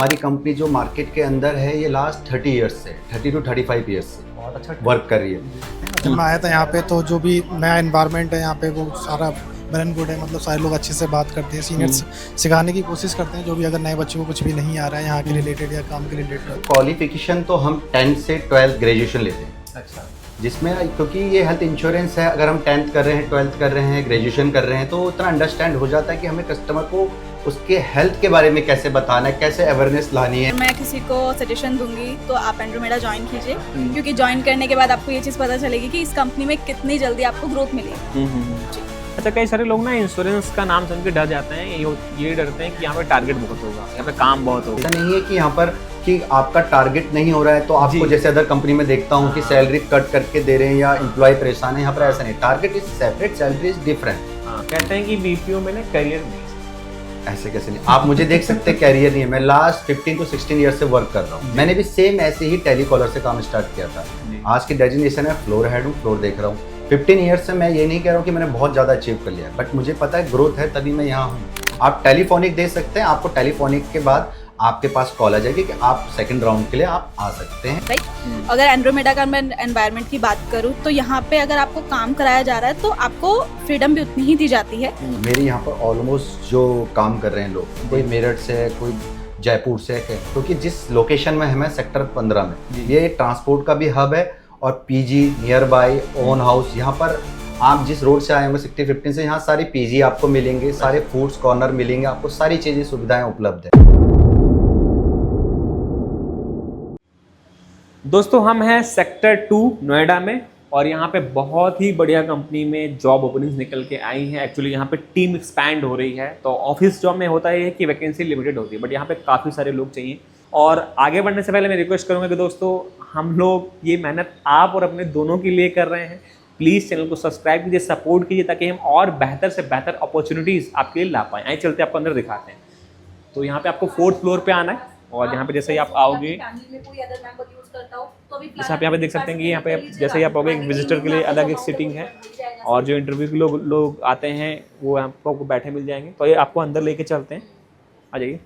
हमारी कंपनी जो मार्केट के अंदर है ये लास्ट 30 ईयर्स से 30 टू 35 ईयर्स से बहुत अच्छा वर्क कर रही है। जब मैं आया था यहाँ पे तो जो भी नया एनवायरनमेंट है यहाँ पे वो सारा वेल एंड गुड है। मतलब सारे लोग अच्छे से बात करते हैं, सीनियर्स सिखाने की कोशिश करते हैं जो भी अगर नए बच्चों को कुछ भी नहीं आ रहा है यहाँ के रिलेटेड या काम के रिलेटेड। क्वालिफिकेशन तो हम 10th से 12th ग्रेजुएशन लेते हैं, अच्छा जिसमें क्योंकि ये हेल्थ इंश्योरेंस है, अगर हम 10th कर रहे हैं 12th कर रहे हैं ग्रेजुएशन कर रहे हैं तो उतना अंडरस्टैंड हो जाता है कि हमें कस्टमर को उसके हेल्थ के बारे में कैसे बताना है, कैसे अवेयरनेस लानी है। मैं किसी को सजेशन दूंगी तो आप एंड्रोमेडा ज्वाइन कीजिए, क्योंकि ज्वाइन करने के बाद आपको ये चीज़ पता चलेगी कि इस कंपनी में कितनी जल्दी आपको ग्रोथ मिलेगी। अच्छा, कई सारे लोग ना इंश्योरेंस का नाम सुन के डर जाते हैं, ये डरते हैं कि यहाँ पे टारगेट बहुत होगा, यहाँ पे काम बहुत होगा। ऐसा नहीं है कि यहाँ पर कि आपका टारगेट नहीं हो रहा है तो आपको जैसे अदर कंपनी में देखता हूँ कि सैलरी कट करके दे रहे हैं या एम्प्लॉय परेशान है, यहाँ पर ऐसा नहीं। Target is separate, salary is different. कहते हैं कि बीपीओ में ना करियर नहीं, ऐसे कैसे नहीं, आप मुझे देख सकते हैं कैरियर नहीं है। मैं लास्ट 15 टू 16 ईयर से वर्क कर रहा हूँ। मैंने भी सेम ऐसे ही टेलीकॉलर से काम स्टार्ट किया था। आज की डेजिग्नेशन है फ्लोर हेड हूँ, फ्लोर देख रहा हूँ। 15 ईयर्स से मैं ये नहीं कह रहा हूँ कि मैंने बहुत ज़्यादा अचीव कर लिया है, बट मुझे पता है ग्रोथ है तभी मैं यहाँ हूँ। आप टेलीफोनिक दे सकते हैं, आपको टेलीफोनिक के बाद आपके पास कॉल आ जाएगी कि आप सेकंड राउंड के लिए आप आ सकते हैं। राइट। अगर एंड्रोमेडा का मैं एनवायरनमेंट की बात करूँ तो यहाँ पे अगर आपको काम कराया जा रहा है तो आपको फ्रीडम भी उतनी ही दी जाती है। मेरे यहाँ पर ऑलमोस्ट जो काम कर रहे हैं लोग, कोई मेरठ से है, कोई जयपुर से है, क्योंकि जिस लोकेशन में है मैं सेक्टर 15 में, ये ट्रांसपोर्ट का भी हब है और PG near by own house. यहाँ पर आप जिस रोड से आए होंगे 60-15 से, यहाँ सारी पीजी आपको मिलेंगे, सारे फूड्स कॉर्नर मिलेंगे, आपको सारी चीज़ें सुविधाएं उपलब्ध है। दोस्तों हम हैं सेक्टर 2 नोएडा में और यहाँ पे बहुत ही बढ़िया कंपनी में जॉब ओपनिंग्स निकल के आई हैं। एक्चुअली यहाँ पे टीम एक्सपैंड हो रही है। तो ऑफिस जॉब में होता है कि वैकेंसी लिमिटेड होती है, बट यहाँ पे काफ़ी सारे लोग चाहिए। और आगे बढ़ने से पहले मैं रिक्वेस्ट करूँगा कि दोस्तों हम लोग ये मेहनत आप और अपने दोनों के लिए कर रहे हैं। प्लीज़ चैनल को सब्सक्राइब कीजिए, सपोर्ट कीजिए, ताकि हम और बेहतर से बेहतर अपॉर्चुनिटीज़ आपके लिए ला पाएँ। आइए चलते आपको अंदर दिखाते हैं। तो यहाँ पे आपको 4th फ्लोर पे आना है और यहाँ पे जैसे ही आप आओगे, जैसे आप यहाँ पे देख सकते हैं कि यहाँ पे जैसे ही आप आओगे, एक विजिटर के लिए अलग एक सीटिंग है और जो इंटरव्यू के लोग आते हैं वो आपको बैठे मिल जाएंगे। तो ये आपको अंदर लेके चलते हैं, आ जाइए।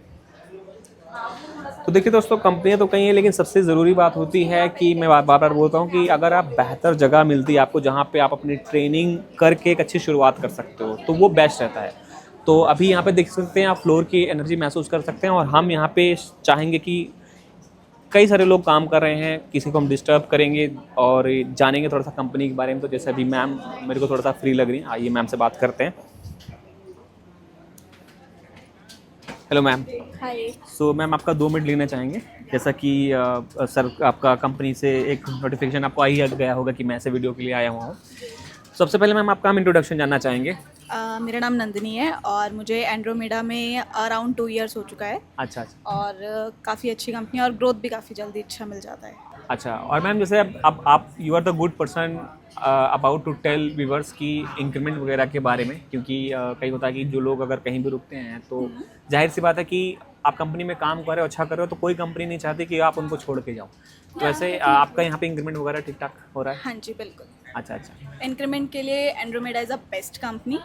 तो देखिए दोस्तों, कंपनियां तो कई हैं, लेकिन सबसे ज़रूरी बात होती है कि मैं बार बार बोलता हूँ कि अगर आप बेहतर जगह मिलती है आपको जहाँ पे आप अपनी ट्रेनिंग करके एक अच्छी शुरुआत कर सकते हो तो वो बेस्ट रहता है। तो अभी यहाँ पे देख सकते हैं आप फ्लोर की एनर्जी महसूस कर सकते हैं और हम यहाँ पे चाहेंगे कि कई सारे लोग काम कर रहे हैं, किसी को हम डिस्टर्ब करेंगे और जानेंगे थोड़ा सा कंपनी के बारे में। तो जैसे अभी मैम मेरे को थोड़ा सा फ्री लग रही है, आइए मैम से बात करते हैं। Hello ma'am. Hi. So ma'am आपका 2 मिनट लेना चाहेंगे। जैसा कि सर आपका कंपनी से एक नोटिफिकेशन आपको आ ही गया होगा कि मैं ऐसे वीडियो के लिए आया हुआ हूँ। सबसे पहले मैम आपका हम इंट्रोडक्शन जानना चाहेंगे। मेरा नाम नंदिनी है और मुझे एंड्रोमेडा में अराउंड 2 इयर्स हो चुका है। अच्छा। और काफ़ी अच्छी कंपनी और ग्रोथ भी काफ़ी जल्दी अच्छा मिल जाता है। अच्छा, और मैम जैसे अब आप you are the good person about to tell viewers की इंक्रीमेंट वगैरह के बारे में, क्योंकि कई होता है कि जो लोग अगर कहीं भी रुकते हैं तो जाहिर सी बात है कि आप कंपनी में काम कर रहे हो, अच्छा कर रहे हो, तो कोई कंपनी नहीं चाहती कि आप उनको छोड़ के जाओ। तो वैसे आपका यहाँ पे इंक्रीमेंट वगैरह ठीक ठाक हो रहा है? हाँ जी बिल्कुल। अच्छा। इंक्रीमेंट के लिए Andromeda is a best company.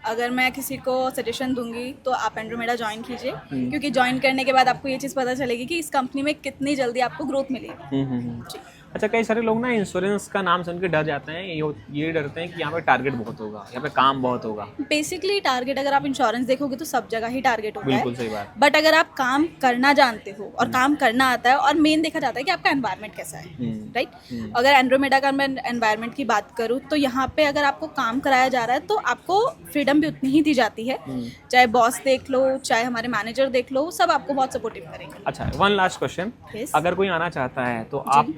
अगर मैं किसी को सजेशन दूंगी तो आप एंड्रोमेडा ज्वाइन कीजिए, क्योंकि ज्वाइन करने के बाद आपको ये चीज़ पता चलेगी कि इस कंपनी में कितनी जल्दी आपको ग्रोथ मिलेगी। जी। अच्छा, कई सारे लोग ना इंश्योरेंस का नाम सुन के डर जाते हैं, ये डरते हैं कि यहाँ पे टारगेट बहुत होगा, यहाँ पे काम बहुत होगा। बेसिकली टारगेट, अगर आप इंश्योरेंस देखोगे तो सब जगह ही टारगेट होता है। बिल्कुल सही बात। बट अगर आप काम करना जानते हो और काम करना आता है और मेन देखा जाता है कि आपका एनवायरनमेंट कैसा है, राइट। अगर एंड्रोमेडा का मैं एनवायरनमेंट की बात करूँ तो यहाँ पे अगर आपको काम कराया जा रहा है तो आपको फ्रीडम भी उतनी ही दी जाती है। चाहे बॉस देख लो, चाहे हमारे मैनेजर देख लो, सब आपको बहुत सपोर्टिव करेंगे। अच्छा, वन लास्ट क्वेश्चन। अगर कोई आना चाहता है तो आप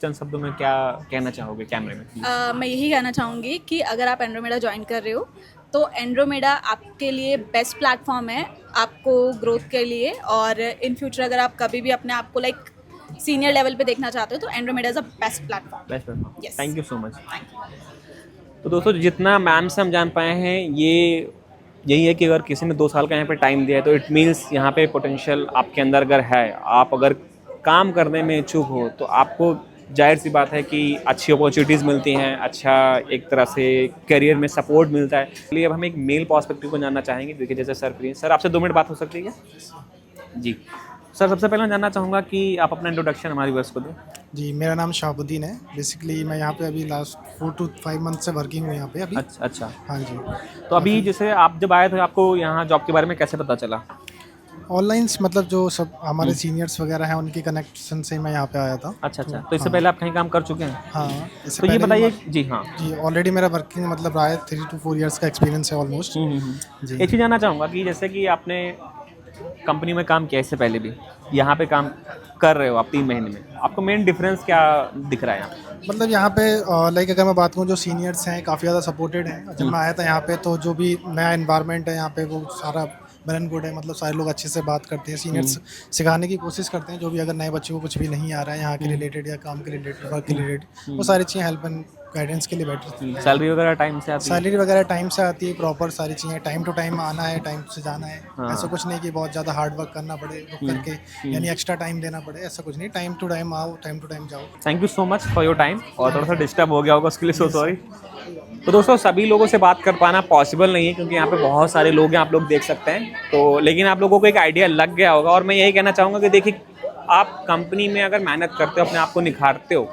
चंद शब्दों में क्या कहना चाहोगे कैमरे में? मैं यही कहना चाहूँगी कि अगर आप एंड्रोमेडा ज्वाइन कर रहे हो तो एंड्रोमेडा आपके लिए बेस्ट प्लेटफॉर्म है आपको ग्रोथ के लिए। और इन फ्यूचर अगर आप कभी भी अपने आप को लाइक सीनियर लेवल पे देखना चाहते हो तो Andromeda is a best platform. Yes. Thank you so much. तो दोस्तों जितना मैम से हम जान पाए हैं यही है कि अगर किसी ने 2 साल का यहाँ पे टाइम दिया है तो इट मीन्स यहाँ पे पोटेंशियल आपके अंदर अगर है, आप अगर काम करने में इच्छुक हो तो आपको जाहिर सी बात है कि अच्छी अपॉर्चुनिटीज़ मिलती हैं, अच्छा एक तरह से करियर में सपोर्ट मिलता है। इसलिए अब हम एक मेल पर्सपेक्टिव को जानना चाहेंगे। देखिए जैसे सर फ्री, सर आपसे 2 मिनट बात हो सकती है क्या? जी। सर सबसे पहले मैं जानना चाहूँगा कि आप अपना इंट्रोडक्शन हमारे व्यूअर्स को दें। जी, मेरा नाम शहाबुद्दीन है। बेसिकली मैं यहाँ पे अभी लास्ट 4 to 5 मंथ से वर्किंग हूँ यहाँ पे अभी। अच्छा अच्छा। हाँ जी। तो अभी जैसे आप जब आए थे आपको यहाँ जॉब के बारे में कैसे पता चला? ऑनलाइन मतलब जो सब हमारे सीनियर्स वगैरह हैं उनके कनेक्शन से मैं यहाँ पे आया था। अच्छा अच्छा। तो इससे पहले आप कहीं काम कर चुके हैं? हाँ, इससे तो ये पहले बताइए जी हाँ। जी ऑलरेडी मेरा वर्किंग मतलब रहा है 3 to 4 इयर्स का एक्सपीरियंस है ऑलमोस्ट। जी। एक चीज़ जानना चाहूँगा कि जैसे कि आपने कंपनी में काम किया इससे पहले भी, यहाँ पे काम कर रहे हो आप 3 महीने में, आपको मेन डिफरेंस क्या दिख रहा है यहाँ पे? मतलब यहाँ पे लाइक अगर मैं बात करूँ जो सीनियर्स हैं काफ़ी ज़्यादा सपोर्टेड हैं। जब मैं आया था यहाँ पे तो जो भी नया एनवायरनमेंट है यहाँ पे वो सारा वेल एंड गुड है। मतलब सारे लोग अच्छे से बात करते हैं, सीनियर्स सिखाने की कोशिश करते हैं जो भी अगर नए बच्चों को कुछ भी नहीं आ रहा है यहाँ के रिलेटेड या काम के रिलेटेड वर्क के रिलेटेड वो सारी चीज़ें हेल्प एंड गाइडेंस के लिए बैठे। सैलरी वगैरह टाइम से आती है? सैलरी वगैरह टाइम से आती है, प्रॉपर सारी चीज़ें टाइम टू टाइम आना है, टाइम से जाना है। ऐसा कुछ नहीं कि बहुत ज़्यादा हार्ड वर्क करना पड़े रुक करके यानी एक्स्ट्रा टाइम देना पड़े, ऐसा कुछ नहीं। टाइम टू टाइम आओ, टाइम टू टाइम जाओ। Thank you so much for your time. और थोड़ा सा डिस्टर्ब हो गया होगा उसके लिए सो सॉरी। तो दोस्तों सभी लोगों से बात कर पाना पॉसिबल नहीं है क्योंकि यहाँ पे बहुत सारे लोग हैं, आप लोग देख सकते हैं। तो लेकिन आप लोगों को एक आइडिया लग गया होगा और मैं यही कहना चाहूँगा कि देखिए आप कंपनी में अगर मेहनत करते हो, अपने आप को निखारते हो,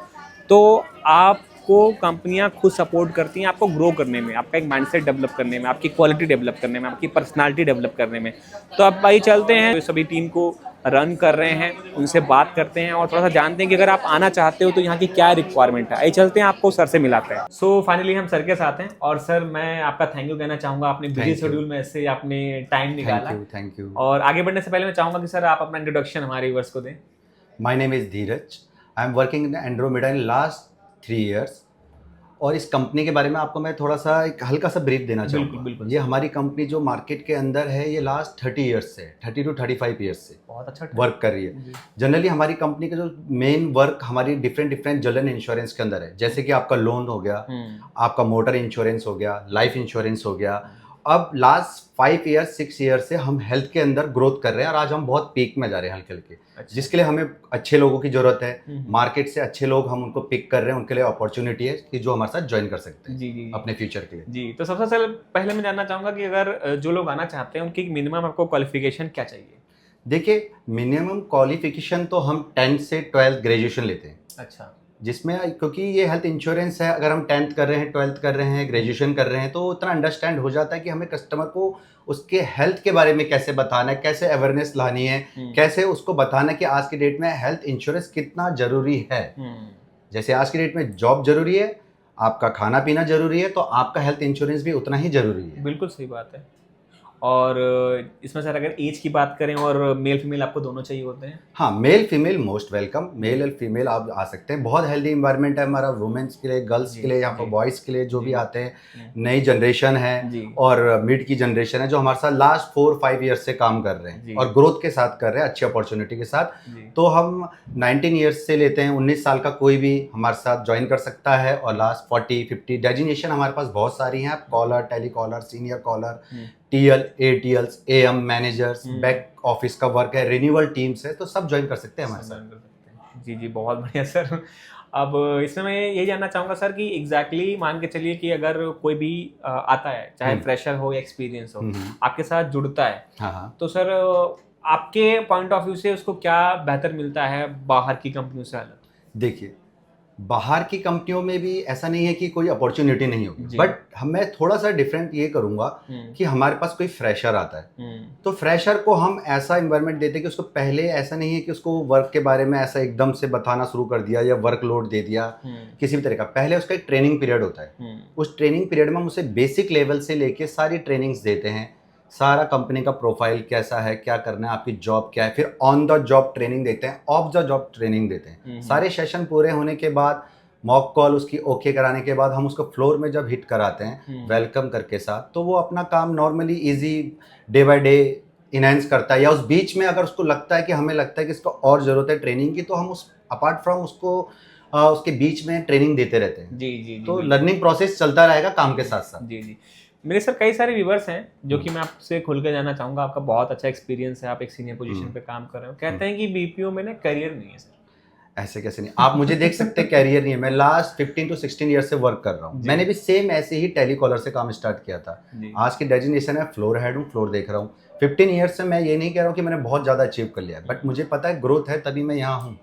तो आपको कंपनियां खुद सपोर्ट करती हैं आपको ग्रो करने में, आपका एक माइंडसेट डेवलप करने में, आपकी क्वालिटी डेवलप करने में, आपकी पर्सनालिटी डेवलप करने में। तो अब भाई चलते हैं, सभी टीम को रन कर रहे हैं, उनसे बात करते हैं और थोड़ा सा जानते हैं कि अगर आप आना चाहते हो तो यहाँ की क्या रिक्वायरमेंट है। आइए चलते हैं, आपको सर से मिलाते हैं। सो फाइनली हम सर के साथ हैं और सर मैं आपका थैंक यू कहना चाहूँगा, अपने बिजी शेड्यूल में से आपने टाइम निकाला। Thank you. और आगे बढ़ने से पहले मैं चाहूँगा कि सर आप अपना इंट्रोडक्शन हमारे व्यूअर्स को दें। My name is Dheeraj. I am working in Andromeda in last 3 years. और इस कंपनी के बारे में आपको मैं थोड़ा सा एक हल्का सा ब्रीफ देना चाहूँगा। बिल्कुल। ये हमारी कंपनी जो मार्केट के अंदर है ये लास्ट 30 इयर्स से 30 to 35 इयर्स से बहुत अच्छा वर्क कर रही है। जनरली हमारी कंपनी का जो मेन वर्क हमारी डिफरेंट जनरल इंश्योरेंस के अंदर है, जैसे कि आपका लोन हो गया, आपका मोटर इंश्योरेंस हो गया, लाइफ इंश्योरेंस हो गया। अब लास्ट 5 इयर्स 6 ईयर से हम हेल्थ के अंदर ग्रोथ कर रहे हैं और आज हम बहुत पीक में जा रहे हैं हल्के हल्के। जिसके लिए हमें अच्छे लोगों की जरूरत है, मार्केट से अच्छे लोग हम उनको पिक कर रहे हैं, उनके लिए अपॉर्चुनिटी है कि जो हमारे साथ ज्वाइन कर सकते हैं जी अपने फ्यूचर के लिए। जी। तो सबसे पहले मैं जानना चाहूँगा कि अगर जो लोग आना चाहते हैं उनकी मिनिमम आपको क्वालिफिकेशन क्या चाहिए? देखिए मिनिमम क्वालिफिकेशन तो हम 10th से 12th ग्रेजुएशन लेते हैं। अच्छा। जिसमें क्योंकि ये हेल्थ इंश्योरेंस है, अगर हम 10th कर रहे हैं, 12th कर रहे हैं, ग्रेजुएशन कर रहे हैं तो उतना अंडरस्टैंड हो जाता है कि हमें कस्टमर को उसके हेल्थ के बारे में कैसे बताना है, कैसे अवेयरनेस लानी है, कैसे उसको बताना है कि आज की डेट में हेल्थ इंश्योरेंस कितना ज़रूरी है। जैसे आज की डेट में जॉब ज़रूरी है, आपका खाना पीना ज़रूरी है, तो आपका हेल्थ इंश्योरेंस भी उतना ही ज़रूरी है। बिल्कुल सही बात है। और इसमें सर अगर एज की बात करें और मेल फीमेल आपको दोनों चाहिए होते हैं? हाँ, male female most welcome. Male और फीमेल आप आ सकते हैं। बहुत हेल्दी इन्वायरमेंट है हमारा, वुमेन्स के लिए, गर्ल्स के लिए, यहाँ पर बॉयज़ के लिए जो भी आते हैं। नई जनरेशन है और मिड की जनरेशन है जो हमारे साथ लास्ट 4-5 ईयर्स से काम कर रहे हैं और ग्रोथ के साथ कर रहे हैं, अच्छी अपॉर्चुनिटी के साथ। तो हम 19 ईयर्स से लेते हैं, 19 साल का कोई भी हमारे साथ ज्वाइन कर सकता है। और लास्ट 40-50 डेजिग्नेशन हमारे पास बहुत सारी हैं। Caller, telecaller, senior caller, TL, ATLs, AM managers, back office का वर्क है, रिन्यूअल टीम्स है, तो सब ज्वाइन कर सकते हैं हमारे साथ। जी जी, बहुत बढ़िया सर। अब इसमें मैं यही जानना चाहूँगा सर कि एग्जैक्टली मान के चलिए कि अगर कोई भी आता है, चाहे फ्रेशर हो या एक्सपीरियंस हो, आपके साथ जुड़ता है, तो सर आपके पॉइंट ऑफ व्यू से उसको क्या बेहतर मिलता है बाहर की कंपनियों से अलग? देखिए बाहर की कंपनियों में भी ऐसा नहीं है कि कोई अपॉर्चुनिटी नहीं होगी, बट मैं थोड़ा सा डिफरेंट ये करूंगा कि हमारे पास कोई फ्रेशर आता है तो फ्रेशर को हम ऐसा इन्वायरमेंट देते हैं कि उसको पहले ऐसा नहीं है कि उसको वर्क के बारे में ऐसा एकदम से बताना शुरू कर दिया या वर्कलोड दे दिया किसी भी तरह का। पहले उसका एक ट्रेनिंग पीरियड होता है। उस ट्रेनिंग पीरियड में हम उसे बेसिक लेवल से लेके सारी ट्रेनिंग्स देते हैं, सारा कंपनी का प्रोफाइल कैसा है, क्या करना है, आपकी जॉब क्या है, फिर ऑन द जॉब ट्रेनिंग देते हैं, ऑफ द जॉब ट्रेनिंग देते हैं। सारे सेशन पूरे होने के बाद, मॉक कॉल उसकी ओके कराने के बाद हम उसको फ्लोर में जब हिट कराते हैं वेलकम करके साथ, तो वो अपना काम normally easy day by day enhance करता है। या उस बीच में अगर उसको लगता है कि हमें लगता है कि इसको और ज़रूरत है ट्रेनिंग की, तो हम उस अपार्ट फ्रॉम उसको उसके बीच में ट्रेनिंग देते रहते हैं। जी, तो लर्निंग प्रोसेस चलता रहेगा काम के साथ साथ। जी। मेरे सर कई सारे व्यूवर्स हैं जो कि मैं आपसे खुल के जानना चाहूँगा, आपका बहुत अच्छा एक्सपीरियंस है, आप एक सीनियर पोजीशन पे काम कर रहे हो, कहते हैं कि बीपीओ में ना करियर नहीं है सर। ऐसे कैसे नहीं, आप मुझे देख सकते हैं कैरियर नहीं है। मैं लास्ट 15 to 16 ईयर से वर्क कर रहा हूँ। मैंने भी सेम ऐसे ही टेली कॉलर से काम स्टार्ट किया था। आज की डेजिग्नेशन है फ्लोर हेड हूँ, फ्लोर देख रहा हूँ। 15 ईयर्स से मैं ये नहीं कह रहा हूँ कि मैंने बहुत ज़्यादा अचीव कर लिया, बट मुझे पता है ग्रोथ है तभी मैं यहाँ हूँ।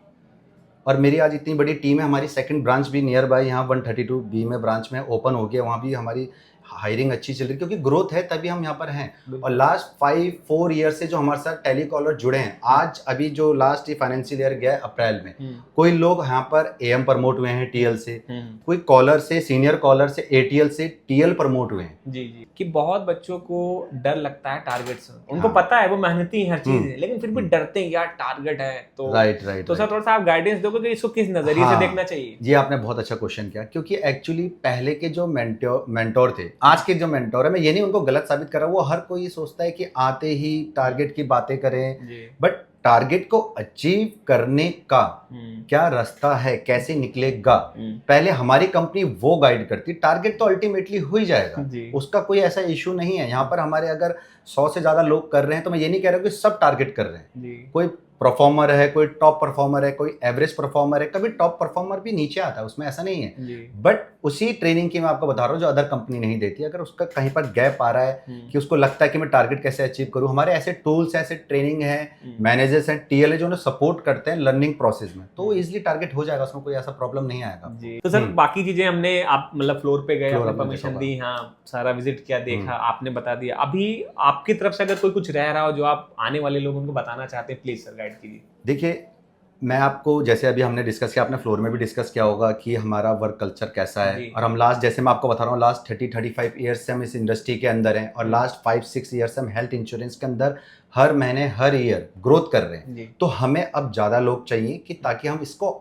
और मेरी आज इतनी बड़ी टीम है, हमारी सेकंड ब्रांच भी नियर बाय यहाँ 132B में ब्रांच में ओपन हो गया, वहाँ भी हमारी हायरिंग अच्छी चल रही है, क्योंकि ग्रोथ है तभी हम यहाँ पर हैं। और लास्ट 5-4 ईयर से जो हमारे साथ टेलीकॉलर जुड़े हैं, आज अभी जो लास्ट फाइनेंशियल ईयर गया अप्रैल में, कोई लोग यहाँ पर AM प्रमोट हुए हैं TL से, कोई कॉलर से, सीनियर कॉलर से ATL से TL प्रमोट हुए हैं। जी जी, कि बहुत बच्चों को डर लगता है टारगेट से, उनको हाँ। पता है वो मेहनती है हर चीज है, लेकिन फिर भी डरते हैं यार टारगेट है तो। राइट। तो सर थोड़ा सा आप गाइडेंस दोगे कि इसको किस नजरिए से देखना चाहिए? जी, आपने बहुत अच्छा क्वेश्चन किया, क्योंकि एक्चुअली पहले के जो मेंटोर थे, आज के जो मेंटोर है, मैं ये नहीं उनको गलत साबित कर रहा हूँ, वो हर कोई सोचता है कि आते ही टारगेट की बातें करें, बट टारगेट को अचीव करने का क्या रास्ता है, कैसे निकलेगा, पहले हमारी कंपनी वो गाइड करती। टारगेट तो अल्टीमेटली हो ही जाएगा, उसका कोई ऐसा इशू नहीं है। यहाँ पर हमारे अगर 100 से ज़्यादा लोग कर रहे हैं, तो मैं ये नहीं कह रहा हूँ कि सब टारगेट कर रहे हैं। कोई परफॉर्मर है, कोई टॉप परफॉर्मर है, कोई एवरेज परफॉर्मर है, कभी टॉप परफॉर्मर भी नीचे आता है, उसमें ऐसा नहीं है। बट उसी ट्रेनिंग की मैं आपको बता रहा हूँ जो अदर कंपनी नहीं देती। अगर उसका कहीं पर गैप आ रहा है कि उसको लगता है कि मैं टारगेट कैसे अचीव करूँ, हमारे ऐसे टूल्स, ऐसे ट्रेनिंग है, मैनेजर्स हैं, TL है जो उन्हें सपोर्ट करते हैं लर्निंग प्रोसेस में, तो इजीली टारगेट हो जाएगा, उसमें कोई ऐसा प्रॉब्लम नहीं आएगा। तो सर बाकी चीजें हमने, आप मतलब फ्लोर पे गए, आपने परमिशन दी, हाँ सारा विजिट किया, देखा, आपने बता दिया। अभी आपकी तरफ से अगर कोई कुछ रह रहा हो जो आप आने वाले लोगों को बताना चाहते हैं, प्लीज सर गाइड कीजिए। देखिए, मैं आपको, जैसे अभी हमने डिस्कस किया, आपने फ्लोर में भी डिस्कस किया होगा कि हमारा वर्क कल्चर कैसा है, और हम लास्ट, जैसे मैं आपको बता रहा हूँ, लास्ट 30-35 ईयर्स से हम इस इंडस्ट्री के अंदर हैं, और लास्ट 5-6 ईयर्स से हम हेल्थ इंश्योरेंस के अंदर हर महीने, हर ईयर ग्रोथ कर रहे हैं। तो हमें अब ज़्यादा लोग चाहिए कि ताकि हम इसको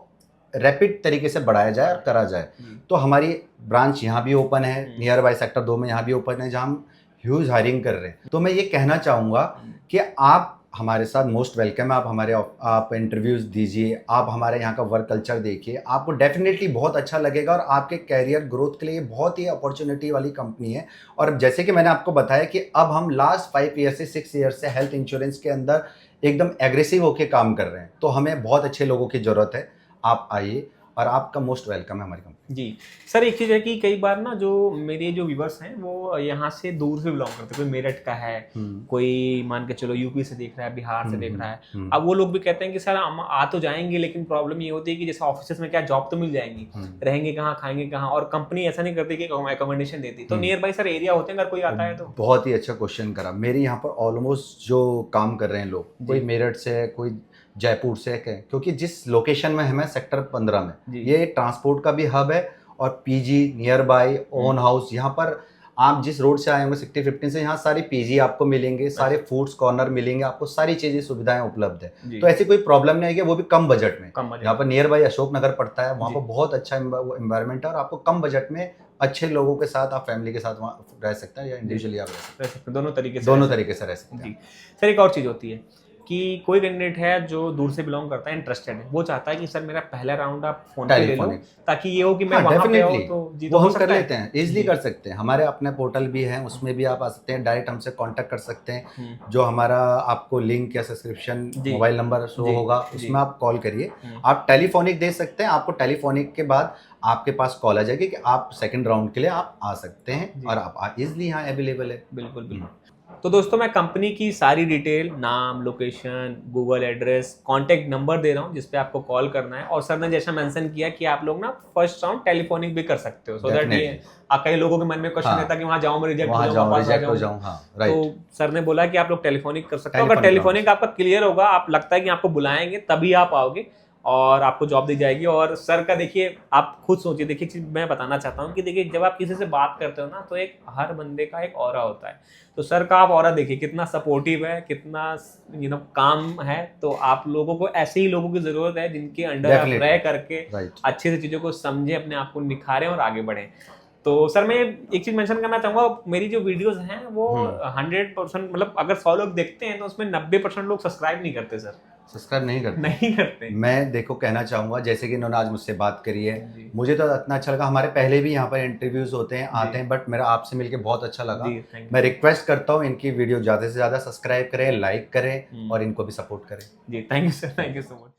रैपिड तरीके से बढ़ाया जाए और करा जाए। तो हमारी ब्रांच यहाँ भी ओपन है, नियर बाय सेक्टर 2 में यहाँ भी ओपन है, जहाँ हम ह्यूज हायरिंग कर रहे हैं। तो मैं ये कहना चाहूँगा कि आप हमारे साथ मोस्ट वेलकम है, आप इंटरव्यूज़ दीजिए, आप हमारे यहाँ का वर्क कल्चर देखिए, आपको डेफिनेटली बहुत अच्छा लगेगा, और आपके कैरियर ग्रोथ के लिए बहुत ही अपॉर्चुनिटी वाली कंपनी है। और जैसे कि मैंने आपको बताया कि अब हम लास्ट 5 ईयर से 6 ईयर से हेल्थ इंश्योरेंस के अंदर एकदम एग्रेसिव होकर काम कर रहे हैं, तो हमें बहुत अच्छे लोगों की ज़रूरत है। आप आइए, और आपका मोस्ट वेलकम है हमारी कंपनी। जी सर, एक चीज़ है कि कई बार ना जो मेरे जो व्यूवर्स हैं वो यहाँ से दूर से बिलोंग करते हैं, कोई मेरठ का है, कोई मान के चलो यूपी से देख रहा है, बिहार से देख रहा है। अब वो लोग भी कहते हैं कि सर हम आ तो जाएंगे, लेकिन प्रॉब्लम ये होती है कि जैसे ऑफिस में क्या जॉब तो मिल जाएंगी, रहेंगे कहाँ, खाएंगे कहाँ, और कंपनी ऐसा नहीं करती कि एकोमोडेशन देती। तो नियर बाई सर एरिया होते हैं अगर कोई आता है तो? बहुत ही अच्छा क्वेश्चन करा। मेरे यहाँ पर ऑलमोस्ट जो काम कर रहे हैं लोग, कोई मेरठ से है, कोई जयपुर से है, क्योंकि जिस लोकेशन में हमें सेक्टर 15 में, ये ट्रांसपोर्ट का भी हब है, और PG near by, own house, यहाँ पर आप जिस रोड से आए होंगे 60-15 से, यहाँ सारे PG आपको मिलेंगे, सारे फूड्स कॉर्नर मिलेंगे, आपको सारी चीजें सुविधाएं उपलब्ध है। तो ऐसी कोई प्रॉब्लम नहीं है, वो भी कम बजट में। यहाँ पर नियर बाय अशोक नगर पड़ता है, वहाँ पर बहुत अच्छा एनवायरनमेंट है, और आपको कम बजट में अच्छे लोगों के साथ, आप फैमिली के साथ वहाँ रह सकते हैं, या इंडिविजुअली आप रह सकते हैं, दोनों तरीके से रह सकते हैं। सर एक और चीज़ होती है कि कोई कैंडिडेट है जो दूर से बिलोंग करता है, इंटरेस्टेड है, वो चाहता है कि सर मेरा पहला राउंड आप फोन पे ले लो, ताकि ये हो कि मैं वहां पे हूं, तो जी वो हम कर लेते हैं, इजीली कर सकते हैं। हमारे अपने पोर्टल भी है, उसमें भी आप आ सकते हैं, डायरेक्ट हमसे कांटेक्ट कर सकते हैं। जो हमारा आपको लिंक या सब्सक्रिप्शन मोबाइल नंबर शो होगा, उसमें आप कॉल करिए। आप टेलीफोनिक दे सकते हैं, आपको टेलीफोनिक के बाद आपके पास कॉल आ जाएगी कि आप सेकंड राउंड के लिए आप आ सकते हैं, और आप इजीली यहाँ अवेलेबल है। बिल्कुल बिल्कुल। तो दोस्तों मैं कंपनी की सारी डिटेल, नाम, location, Google address, contact number दे रहा हूँ जिस पे आपको कॉल करना है। और सर ने जैसा मेंशन किया कि आप लोग ना फर्स्ट राउंड टेलीफोनिक भी कर सकते हो, सो दैट ये कई लोगों के मन में क्वेश्चन रहता है कि वहाँ जाऊँ मैं रिजेक्ट हो जाऊँ। तो सर ने बोला कि आप लोग टेलीफोनिक कर सकते हो। अगर टेलीफोनिक आपका क्लियर होगा, आप लगता है कि आपको बुलाएंगे तभी आप आओगे और आपको जॉब दी जाएगी। और सर का देखिए, आप खुद सोचिए, देखिए चीज मैं बताना चाहता हूँ कि देखिए जब आप किसी से बात करते हो ना, तो एक हर बंदे का एक ऑरा होता है। तो सर का आप ऑरा देखिए, कितना सपोर्टिव है, कितना काम है। तो आप लोगों को ऐसे ही लोगों की जरूरत है जिनके अंडर आप रह करके अच्छे से चीजों को समझे, अपने आप को निखारें और आगे बढ़ें। तो सर मैं एक चीज मेंशन करना चाहूंगा, मेरी जो वीडियोस हैं वो 100%, मतलब अगर 100 लोग देखते हैं तो उसमें 90% लोग सब्सक्राइब नहीं करते सर। सब्सक्राइब नहीं करते। मैं देखो कहना चाहूंगा, जैसे कि इन्होंने आज मुझसे बात करी है, मुझे तो इतना अच्छा लगा। हमारे पहले भी यहाँ पर इंटरव्यूज होते हैं, आते हैं, बट मेरा आपसे मिलकर बहुत अच्छा लगा। मैं रिक्वेस्ट करता हूँ इनकी वीडियो ज्यादा से ज्यादा सब्सक्राइब करें, लाइक करें, और इनको भी सपोर्ट करें। जी thank you sir, thank you so much.